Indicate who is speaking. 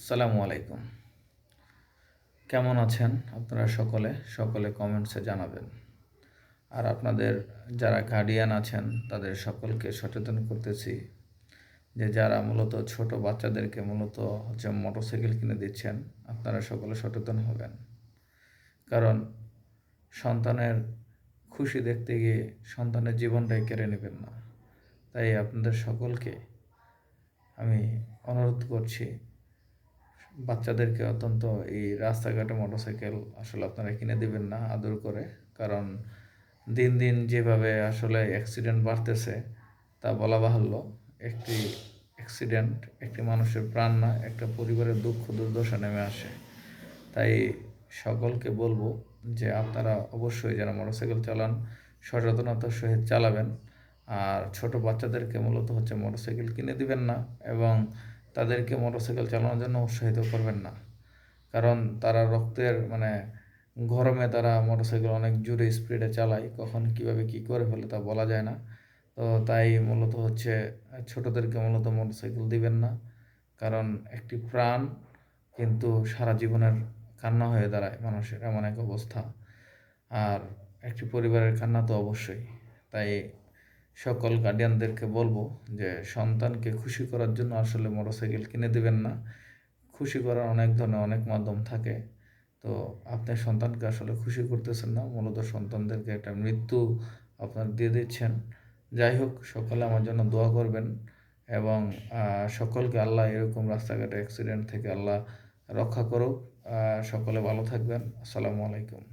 Speaker 1: আসসালামু আলাইকুম। কেমন আছেন আপনারা সকলে কমেন্টসে জানাবেন। আর আপনাদের যারা গার্ডিয়ান আছেন তাদের সকলকে সচেতন করতেছি যে যারা মূলত ছোট বাচ্চাদেরকে মোটরসাইকেল কিনে দিচ্ছেন, আপনারা সকলে সচেতন হবেন। কারণ সন্তানের খুশি দেখতে গিয়ে সন্তানের জীবনটাই কেড়ে নেবেন না। তাই আপনাদের সকলকে আমি অনুরোধ করছি, বাচ্চাদেরকে অত্যন্ত এই রাস্তাঘাটে মোটরসাইকেল আসলে আপনারা কিনে দিবেন না আদর করে। কারণ দিন দিন যেভাবে আসলে অ্যাক্সিডেন্ট বাড়তেছে তা বলা বাহুল্য। একটি অ্যাক্সিডেন্ট একটি মানুষের প্রাণ না, একটা পরিবারের দুঃখ দুর্দশা নেমে আসে। তাই সকলকে বলবো যে আপনারা অবশ্যই যারা মোটরসাইকেল চালান সচেতনতার সহিত চালাবেন। আর ছোট বাচ্চাদেরকে মোটরসাইকেল কিনে দিবেন না এবং তাদেরকে মোটরসাইকেল চালানোর জন্য উৎসাহিত করবেন না। কারণ তারা রক্তের গরমে তারা মোটরসাইকেল অনেক জোরে স্পিডে চালায়, কখন কীভাবে কী করে ফেলে তা বলা যায় না। তো তাই ছোটদেরকে মোটরসাইকেল দিবেন না। কারণ একটি প্রাণ কিন্তু সারা জীবনের কান্না হয়ে দাঁড়ায় মানুষের, এমন এক অবস্থা। আর একটি পরিবারের কান্না তো অবশ্যই। তাই সকল গার্ডিয়ানদেরকে বলবো যে সন্তানকে খুশি করার জন্য আসলে মোটরসাইকেল কিনে দেবেন না। খুশি করার অনেক ধরনের অনেক মাধ্যম থাকে। তো আপনার সন্তানকে আসলে খুশি করতেছেন না, মূলত সন্তানদেরকে একটা মৃত্যু আপনারা দিয়ে দিচ্ছেন। যাই হোক, সকলে আমার জন্য দোয়া করবেন এবং সকলকে আল্লাহ এরকম রাস্তাঘাটে অ্যাক্সিডেন্ট থেকে আল্লাহ রক্ষা করুক। সকলে ভালো থাকবেন। আসসালামু আলাইকুম।